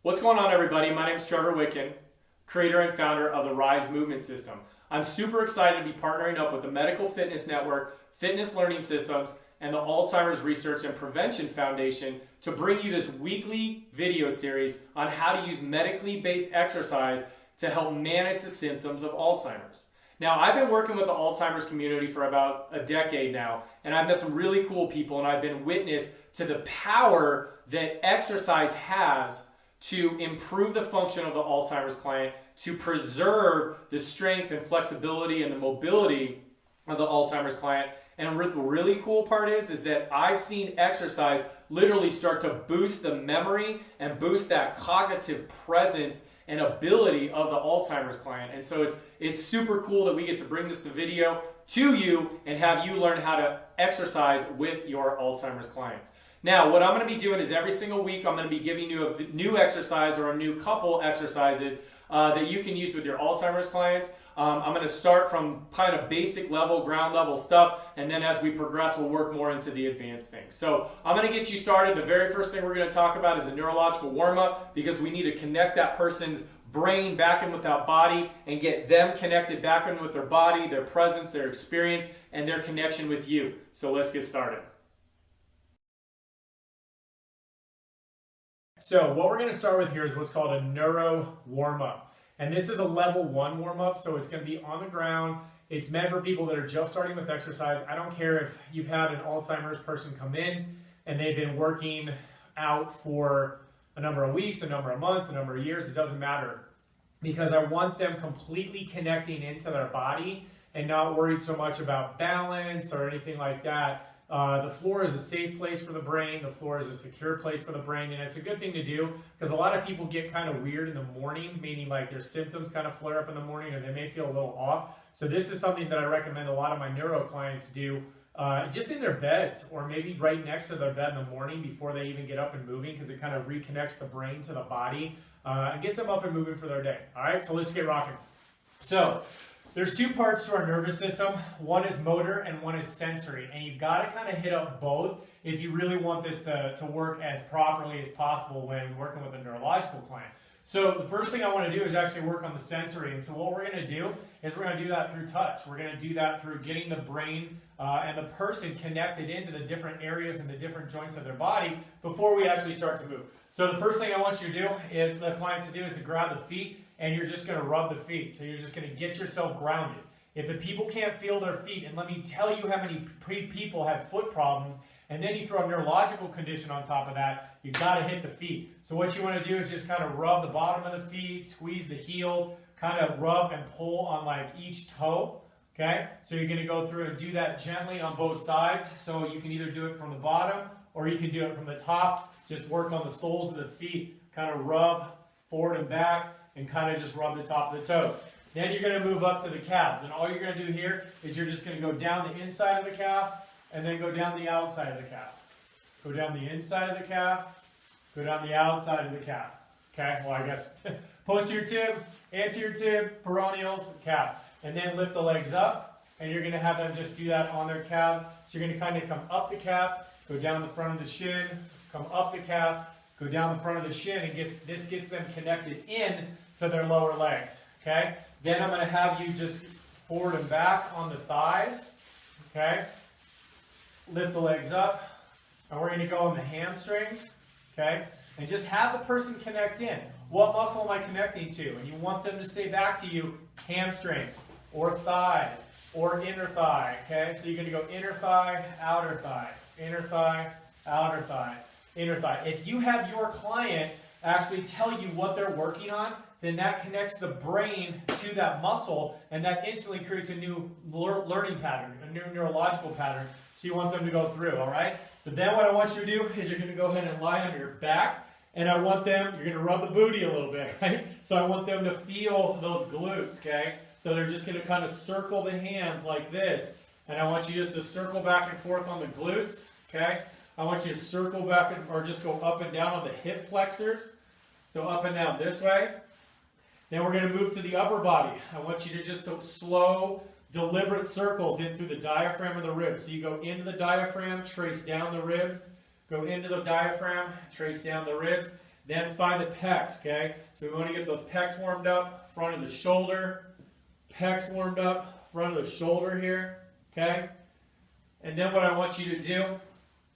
What's going on, everybody? My name is Trevor Wicken, creator and founder of the Rise Movement System. I'm super excited to be partnering up with the Medical Fitness Network, Fitness Learning Systems, and the Alzheimer's Research and Prevention Foundation to bring you this weekly video series on how to use medically based exercise to help manage the symptoms of Alzheimer's. Now, I've been working with the Alzheimer's community for about a decade now, and I've met some really cool people, and I've been witness to the power that exercise has to improve the function of the Alzheimer's client, to preserve the strength and flexibility and the mobility of the Alzheimer's client. And the really cool part is that I've seen exercise literally start to boost the memory and boost that cognitive presence and ability of the Alzheimer's client. And so it's super cool that we get to bring this to video to you and have you learn how to exercise with your Alzheimer's clients. Now, what I'm going to be doing is every single week I'm going to be giving you a new exercise or a new couple exercises that you can use with your Alzheimer's clients. I'm going to start from kind of basic level, ground level stuff, and then as we progress, we'll work more into the advanced things. So I'm going to get you started. The very first thing we're going to talk about is a neurological warm up, because we need to connect that person's brain back in with that body and get them connected back in with their body, their presence, their experience, and their connection with you. So let's get started. So what we're going to start with here is what's called a neuro warm up. And this is a level 1 warm up, so it's going to be on the ground. It's meant for people that are just starting with exercise. I don't care if you've had an Alzheimer's person come in and they've been working out for a number of weeks, a number of months, a number of years. It doesn't matter, because I want them completely connecting into their body and not worried so much about balance or anything like that. The floor is a safe place for the brain. The floor is a secure place for the brain, and it's a good thing to do because a lot of people get kind of weird in the morning, meaning like their symptoms kind of flare up in the morning or they may feel a little off. So this is something that I recommend a lot of my neuro clients do just in their beds, or maybe right next to their bed in the morning before they even get up and moving, because it kind of reconnects the brain to the body and gets them up and moving for their day. All right, so let's get rocking. So there's two parts to our nervous system. One is motor and one is sensory. And you've got to kind of hit up both if you really want this to work as properly as possible when working with a neurological client. So the first thing I want to do is actually work on the sensory. And so what we're going to do is we're going to do that through touch. We're going to do that through getting the brain and the person connected into the different areas and the different joints of their body before we actually start to move. So the first thing I want you to do is the client to do is to grab the feet, and you're just going to rub the feet. So you're just going to get yourself grounded. If the people can't feel their feet, and let me tell you how many people have foot problems, and then you throw a neurological condition on top of that, you've got to hit the feet. So what you want to do is just kind of rub the bottom of the feet, squeeze the heels, kind of rub and pull on like each toe. Okay? So you're going to go through and do that gently on both sides. So you can either do it from the bottom or you can do it from the top. Just work on the soles of the feet, kind of rub forward and back, and kind of just rub the top of the toes. Then you're going to move up to the calves. And all you're going to do here is you're just going to go down the inside of the calf and then go down the outside of the calf. Go down the inside of the calf, go down the outside of the calf. Okay, well, I guess posterior tib, anterior tib, peroneals, calf. And then lift the legs up, and you're going to have them just do that on their calf. So you're going to kind of come up the calf, go down the front of the shin, come up the calf, go down the front of the shin, and this gets them connected in to their lower legs, okay? Then I'm going to have you just forward and back on the thighs, okay? Lift the legs up, and we're going to go on the hamstrings, okay? And just have the person connect in. What muscle am I connecting to? And you want them to say back to you, hamstrings, or thighs, or inner thigh, okay? So you're going to go inner thigh, outer thigh, inner thigh, outer thigh, inner thigh. If you have your client actually tell you what they're working on, then that connects the brain to that muscle, and that instantly creates a new learning pattern, a new neurological pattern. So you want them to go through, all right? So then what I want you to do is you're going to go ahead and lie on your back, and I want them, you're going to rub the booty a little bit, right? So I want them to feel those glutes, okay? So they're just going to kind of circle the hands like this, and I want you just to circle back and forth on the glutes, okay? I want you to circle back or just go up and down on the hip flexors. So up and down this way. Then we're going to move to the upper body. I want you to just slow, deliberate circles in through the diaphragm of the ribs. So you go into the diaphragm, trace down the ribs, go into the diaphragm, trace down the ribs. Then find the pecs, okay? So we want to get those pecs warmed up, front of the shoulder, pecs warmed up, front of the shoulder here, okay? And then what I want you to do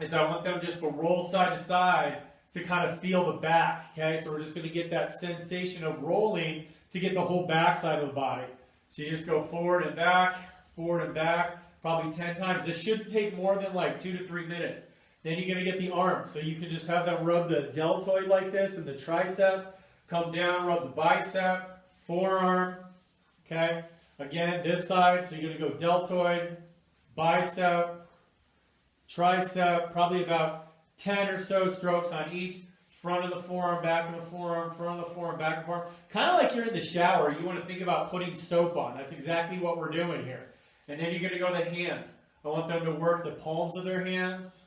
is I want them just to roll side to side to kind of feel the back, okay? So we're just going to get that sensation of rolling to get the whole back side of the body. So you just go forward and back, probably 10 times. This shouldn't take more than like 2 to 3 minutes. Then you're going to get the arms. So you can just have them rub the deltoid like this and the tricep. Come down, rub the bicep, forearm. Okay. Again, this side. So you're going to go deltoid, bicep, tricep. Probably about 10 or so strokes on each. Front of the forearm, back of the forearm, front of the forearm, back of the forearm. Kind of like you're in the shower. You want to think about putting soap on. That's exactly what we're doing here. And then you're going to go to the hands. I want them to work the palms of their hands.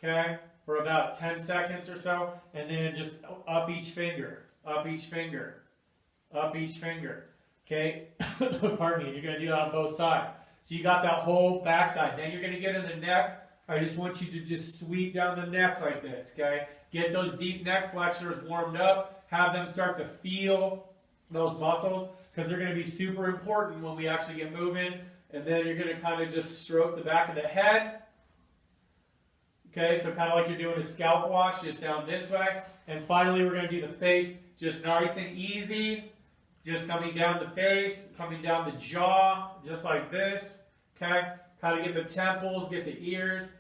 Okay, for about 10 seconds or so, and then just up each finger, up each finger, up each finger. Okay, pardon me, you're going to do that on both sides. So you got that whole backside. Then you're going to get in the neck. I just want you to just sweep down the neck like this, okay? Get those deep neck flexors warmed up. Have them start to feel those muscles because they're going to be super important when we actually get moving. And then you're going to kind of just stroke the back of the head. Okay, so kind of like you're doing a scalp wash, just down this way. And finally, we're going to do the face, just nice and easy. Just coming down the face, coming down the jaw, just like this. Okay, kind of get the temples, get the ears,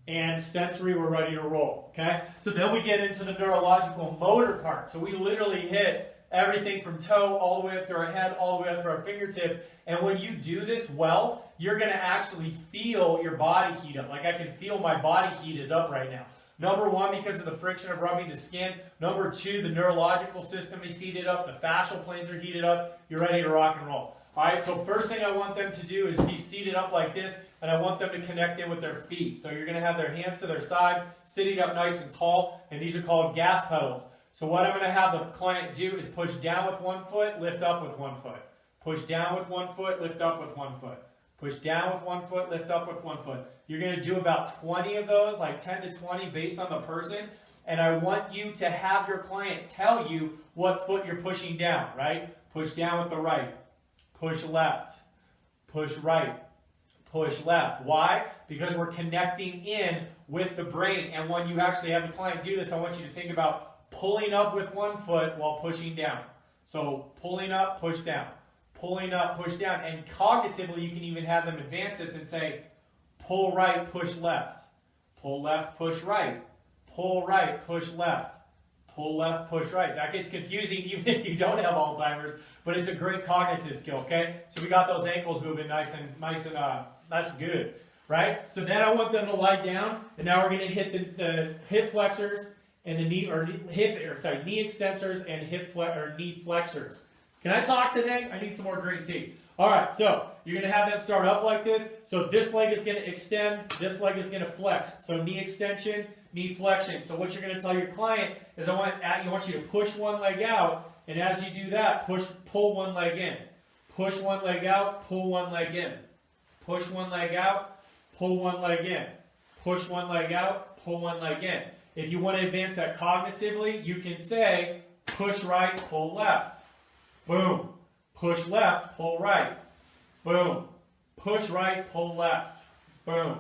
and sensory, we're ready to roll. Okay, so then we get into the neurological motor part. So we literally hit everything from toe all the way up to our head, all the way up to our fingertips. And when you do this well, you're going to actually feel your body heat up. Like I can feel my body heat is up right now. Number one, because of the friction of rubbing the skin. Number two, the neurological system is heated up. The fascial planes are heated up. You're ready to rock and roll. All right, so first thing I want them to do is be seated up like this, and I want them to connect in with their feet. So you're going to have their hands to their side, sitting up nice and tall, and these are called gas pedals. So what I'm going to have the client do is push down with one foot, lift up with one foot. Push down with one foot, lift up with one foot. Push down with one foot, lift up with one foot. You're going to do about 20 of those, like 10 to 20 based on the person. And I want you to have your client tell you what foot you're pushing down, right? Push down with the right. Push left. Push right. Push left. Why? Because we're connecting in with the brain. And when you actually have the client do this, I want you to think about pulling up with one foot while pushing down. So pulling up, push down. Pulling up, push down. And cognitively, you can even have them advance this and say, pull right, push left. Pull left, push right. Pull right, push left. Pull left, push right. That gets confusing even if you don't have Alzheimer's, but it's a great cognitive skill, okay? So we got those ankles moving nice and that's good, right? So then I want them to lie down, and now we're going to hit the hip flexors and the knee extensors and knee flexors. Can I talk today? I need some more green tea. All right, so you're going to have them start up like this. So this leg is going to extend, this leg is going to flex. So knee extension, knee flexion. So what you're going to tell your client is I want you to push one leg out, and as you do that, pull one leg in. Push one leg out, pull one leg in. Push one leg out, pull one leg in. Push one leg out, pull one leg in. If you want to advance that cognitively, you can say push right, pull left. Boom. Push left, pull right. Boom. Push right, pull left. Boom.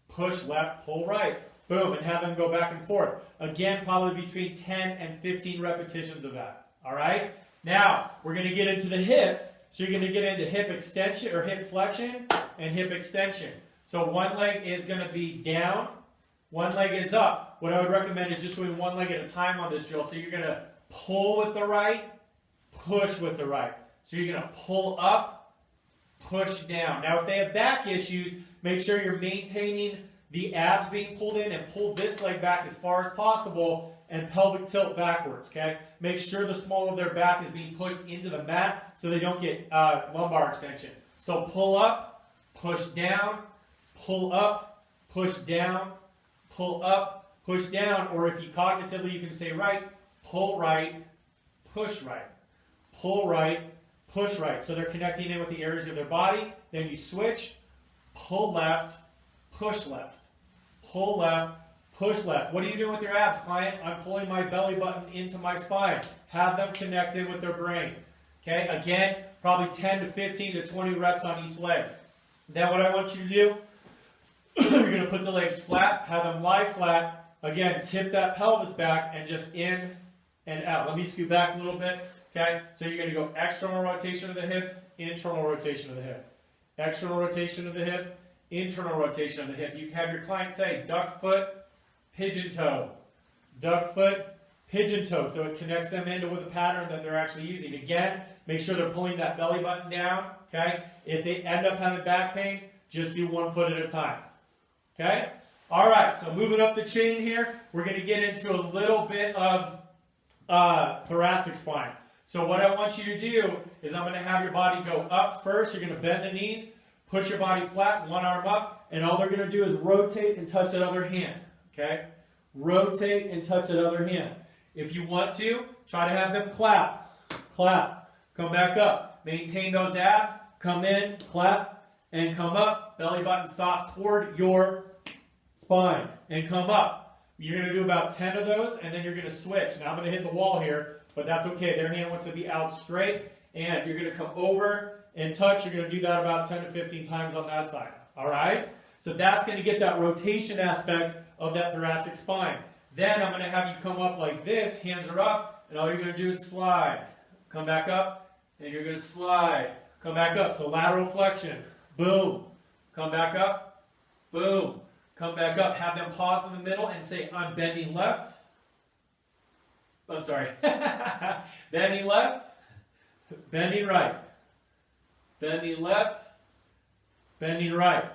Push left, pull right. Boom. And have them go back and forth. Again, probably between 10 and 15 repetitions of that. All right? Now, we're going to get into the hips. So you're going to get into hip extension or hip flexion and hip extension. So one leg is going to be down. One leg is up. What I would recommend is just doing one leg at a time on this drill. So you're going to pull with the right, push with the right. So you're going to pull up, push down. Now, if they have back issues, make sure you're maintaining the abs being pulled in and pull this leg back as far as possible and pelvic tilt backwards, okay? Make sure the small of their back is being pushed into the mat so they don't get lumbar extension. So pull up, push down, pull up, push down, pull up, push down, or if you cognitively, you can say right, pull right, push right. Pull right, push right. So they're connecting in with the areas of their body. Then you switch, pull left, push left. Pull left, push left. What are you doing with your abs, client? I'm pulling my belly button into my spine. Have them connected with their brain. Okay, again, probably 10 to 15 to 20 reps on each leg. Then what I want you to do, you're going to put the legs flat, have them lie flat. Again, tip that pelvis back and just in and out. Let me scoot back a little bit. Okay, so you're going to go external rotation of the hip, internal rotation of the hip. External rotation of the hip, internal rotation of the hip. You can have your client say duck foot, pigeon toe. Duck foot, pigeon toe. So it connects them into with a pattern that they're actually using. Again, make sure they're pulling that belly button down. Okay, if they end up having back pain, just do 1 foot at a time. Okay, all right, so moving up the chain here, we're going to get into a little bit of thoracic spine. So what I want you to do is I'm going to have your body go up first. You're going to bend the knees, put your body flat, one arm up, and all they're going to do is rotate and touch that other hand. Okay? Rotate and touch that other hand. If you want to, try to have them clap, clap, come back up. Maintain those abs, come in, clap, and come up. Belly button soft toward your spine, and come up. You're going to do about 10 of those, and then you're going to switch. Now I'm going to hit the wall here. But that's okay. Their hand wants to be out straight, and you're going to come over and touch. You're going to do that about 10 to 15 times on that side. All right? So that's going to get that rotation aspect of that thoracic spine. Then I'm going to have you come up like this. Hands are up, and all you're going to do is slide. Come back up, and you're going to slide. Come back up. So lateral flexion. Boom. Come back up. Boom. Come back up. Have them pause in the middle and say, I'm bending left. I'm sorry. Bending left, bending right. Bending left, bending right.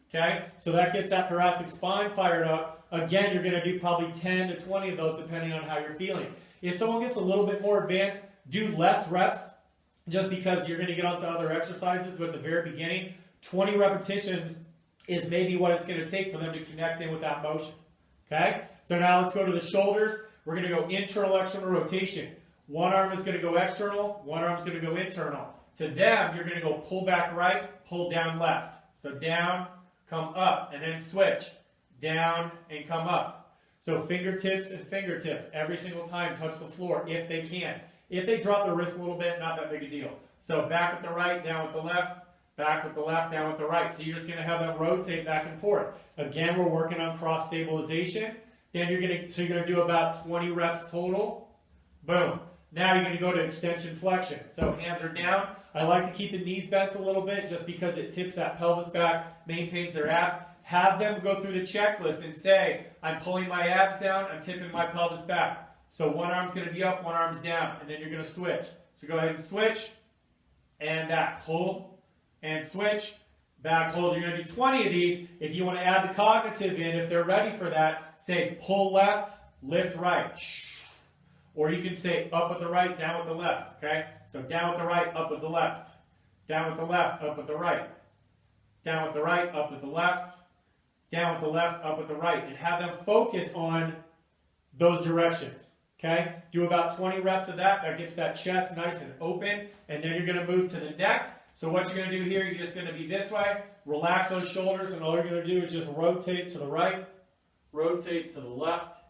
Okay? So that gets that thoracic spine fired up. Again, you're going to do probably 10 to 20 of those depending on how you're feeling. If someone gets a little bit more advanced, do less reps just because you're going to get onto other exercises. But at the very beginning, 20 repetitions is maybe what it's going to take for them to connect in with that motion. Okay? So now let's go to the shoulders. We're going to go internal, external rotation. One arm is going to go external, one arm is going to go internal. To them, you're going to go pull back right, pull down left. So down, come up, and then switch. Down and come up. So fingertips and fingertips. Every single time, touch the floor if they can. If they drop the wrist a little bit, not that big a deal. So back with the right, down with the left, back with the left, down with the right. So you're just going to have them rotate back and forth. Again, we're working on cross stabilization. Then you're going to do about 20 reps total. Boom. Now you're going to go to extension flexion. So hands are down. I like to keep the knees bent a little bit just because it tips that pelvis back, maintains their abs. Have them go through the checklist and say, I'm pulling my abs down, I'm tipping my pelvis back. So one arm's going to be up, one arm's down, and then you're going to switch. So go ahead and switch, and back, hold, and switch. Back, hold. You're going to do 20 of these. If you want to add the cognitive in, if they're ready for that, say pull left, lift right. Or you can say up with the right, down with the left. Okay? So down with the right, up with the left. Down with the left, up with the right. Down with the right, up with the left. Down with the left, up with the right. And have them focus on those directions. Okay? Do about 20 reps of that. That gets that chest nice and open. And then you're going to move to the neck. So what you're going to do here, you're just going to be this way. Relax those shoulders, and all you're going to do is just rotate to the right, rotate to the left,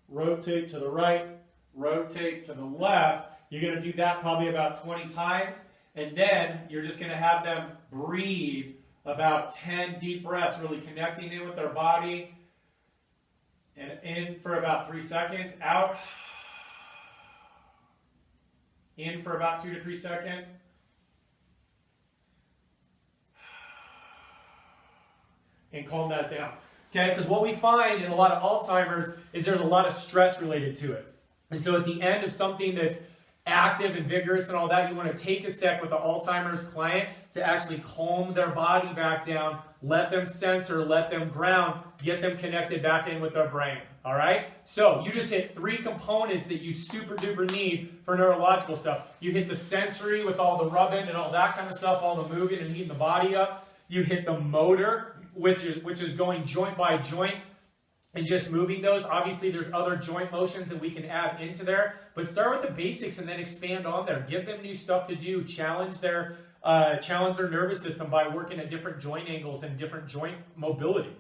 rotate to the right, rotate to the left. You're going to do that probably about 20 times, and then you're just going to have them breathe about 10 deep breaths, really connecting in with their body. And in for about 3 seconds, out. In for about 2 to 3 seconds. And calm that down. Okay, because what we find in a lot of Alzheimer's is there's a lot of stress related to it. And so at the end of something that's active and vigorous and all that, you want to take a sec with the Alzheimer's client to actually calm their body back down, let them center, let them ground, get them connected back in with their brain. All right? So you just hit 3 components that you super duper need for neurological stuff. You hit the sensory with all the rubbing and all that kind of stuff, all the moving and heating the body up. You hit the motor, which is going joint by joint and just moving those. Obviously, there's other joint motions that we can add into there, but start with the basics and then expand on there. Give them new stuff to do. Challenge their nervous system by working at different joint angles and different joint mobility.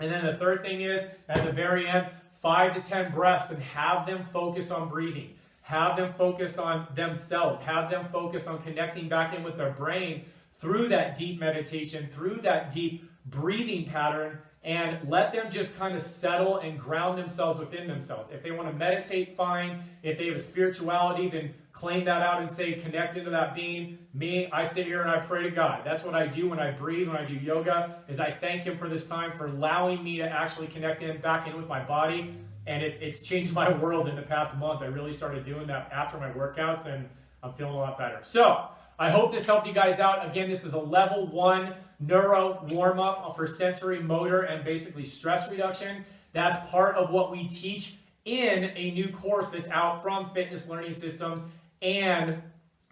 And then the third thing is, at the very end, 5 to 10 breaths, and have them focus on breathing. Have them focus on themselves. Have them focus on connecting back in with their brain through that deep meditation, through that deep breathing pattern, and let them just kind of settle and ground themselves within themselves. If they want to meditate, fine. If they have a spirituality, then claim that out and say, connect into that being. Me, I sit here and I pray to God. That's what I do when I breathe, when I do yoga, is I thank Him for this time, for allowing me to actually connect back in with my body. And it's changed my world in the past month. I really started doing that after my workouts, and I'm feeling a lot better. So I hope this helped you guys out. Again, this is a level 1 neuro warm-up for sensory, motor, and basically stress reduction. That's part of what we teach in a new course that's out from Fitness Learning Systems and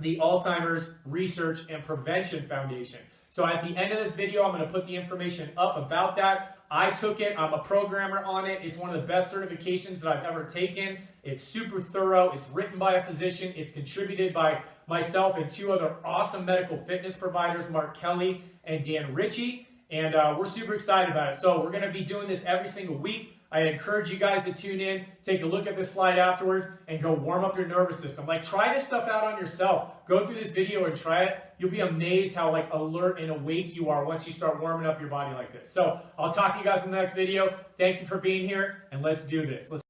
the Alzheimer's Research and Prevention Foundation. So at the end of this video, I'm going to put the information up about that. I took it. I'm a programmer on it. It's one of the best certifications that I've ever taken. It's super thorough. It's written by a physician. It's contributed by myself and 2 other awesome medical fitness providers, Mark Kelly and Dan Ritchie. And we're super excited about it. So we're going to be doing this every single week. I encourage you guys to tune in, take a look at this slide afterwards, and go warm up your nervous system. Like, try this stuff out on yourself. Go through this video and try it. You'll be amazed how alert and awake you are once you start warming up your body like this. So I'll talk to you guys in the next video. Thank you for being here, and let's do this. Let's